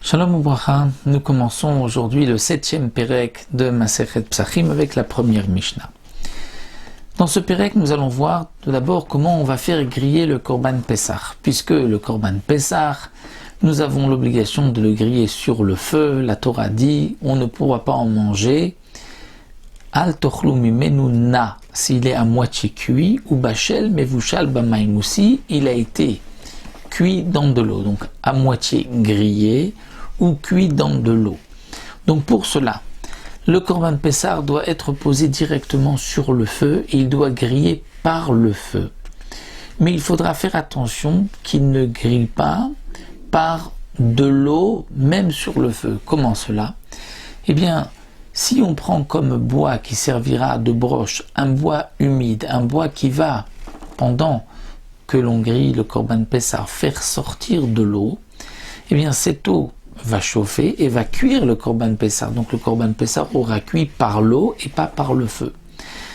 Shalom Ubracha, nous commençons aujourd'hui le 7e Pérek de Masechet Psachim avec la première Mishnah. Dans ce Pérek, nous allons voir tout d'abord comment on va faire griller le Korban Pessah, puisque le Korban Pessah, nous avons l'obligation de le griller sur le feu. La Torah dit, on ne pourra pas en manger Al tochlu mimenu na, s'il est à moitié cuit, ou bachel mevushal bamaim, ou si il a été cuit dans de l'eau, donc à moitié grillé ou cuit dans de l'eau. Donc pour cela, le Korban Pessah doit être posé directement sur le feu et il doit griller par le feu. Mais il faudra faire attention qu'il ne grille pas par de l'eau, même sur le feu. Comment cela? Eh bien, si on prend comme bois qui servira de broche un bois humide, un bois qui va, pendant que l'on grille le Korban Pessah, faire sortir de l'eau, eh bien cette eau va chauffer et va cuire le Korban Pessah. Donc le Korban Pessah aura cuit par l'eau et pas par le feu.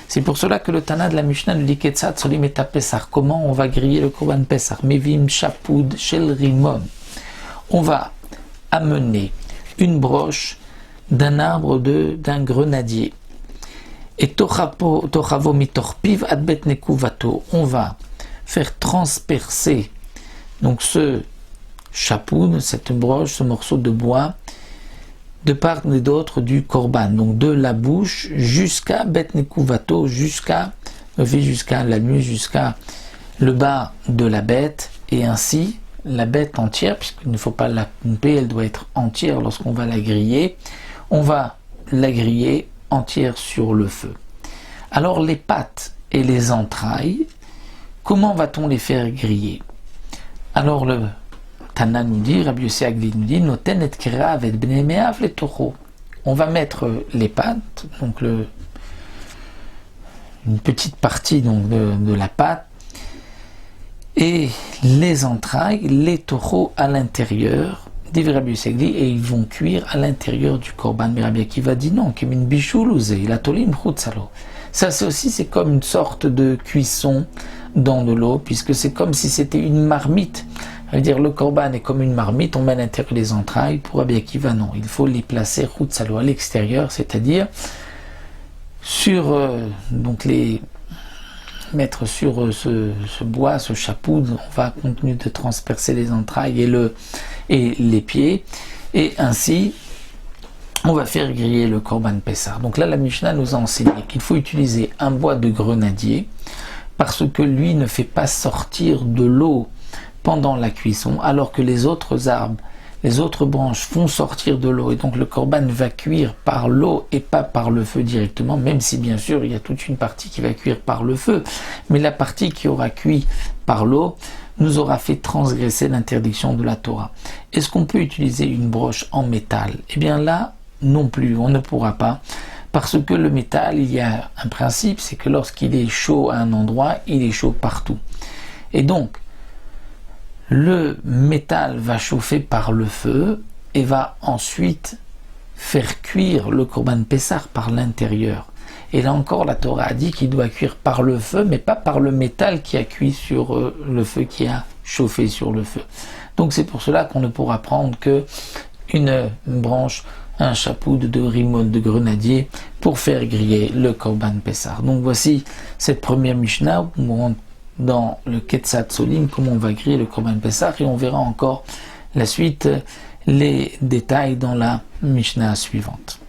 C'est pour cela que le Tana de la Mishnah nous dit Ketzat solim et Pessah. Comment on va griller le Korban Pessah? Mevim shapud shel rimon. On va amener une broche d'un arbre d'un grenadier. Et tochavo mitorpiv adbet nekuvato. On va faire transpercer donc ce chapoud, cette broche, ce morceau de bois, de part et d'autre du korban, donc de la bouche jusqu'à bet nekuvato, jusqu'à la nuit, jusqu'à le bas de la bête, et ainsi la bête entière, puisqu'il ne faut pas la couper, elle doit être entière lorsqu'on va la griller. On va la griller entière sur le feu. Alors les pattes et les entrailles, comment va-t-on les faire griller? Alors le Tana nous dit, Rabbi Yossi Agli nous dit, Noten et kerav et bnei me'av le tocho. On va mettre les pattes, donc une petite partie donc de la pâte, et les entrailles, les tochos à l'intérieur, dit Rabbi Yossi Agli, et ils vont cuire à l'intérieur du korban. Mais Rabbi Akiva dit non, kim in bishul il a tolim chutzalo. Ça c'est comme une sorte de cuisson dans de l'eau, puisque c'est comme si c'était une marmite. Ça veut dire le korban est comme une marmite, on met à l'intérieur les entrailles. Pour Rabbi Akiva, non, il faut les placer chutzalo à l'extérieur, c'est-à-dire sur donc les mettre sur ce bois, ce chapoud. On va continuer de transpercer les entrailles et les pieds, et ainsi on va faire griller le Korban Pessah. Donc là, la Mishnah nous a enseigné qu'il faut utiliser un bois de grenadier parce que lui ne fait pas sortir de l'eau pendant la cuisson, alors que les autres arbres, les autres branches font sortir de l'eau, et donc le Korban va cuire par l'eau et pas par le feu directement, même si bien sûr il y a toute une partie qui va cuire par le feu, mais la partie qui aura cuit par l'eau nous aura fait transgresser l'interdiction de la Torah. Est-ce qu'on peut utiliser une broche en métal? Eh bien là, non plus, on ne pourra pas, parce que le métal, il y a un principe, c'est que lorsqu'il est chaud à un endroit, il est chaud partout. Et donc, le métal va chauffer par le feu et va ensuite faire cuire le Korban Pessah par l'intérieur. Et là encore, la Torah a dit qu'il doit cuire par le feu, mais pas par le métal qui a cuit sur le feu, qui a chauffé sur le feu. Donc c'est pour cela qu'on ne pourra prendre que une branche, un chapeau de rimon de grenadier pour faire griller le Korban Pessah. Donc voici cette première Mishnah où on rentre dans le Ketzat Solim, comment on va griller le Korban Pessah, et on verra encore la suite, les détails dans la Mishnah suivante.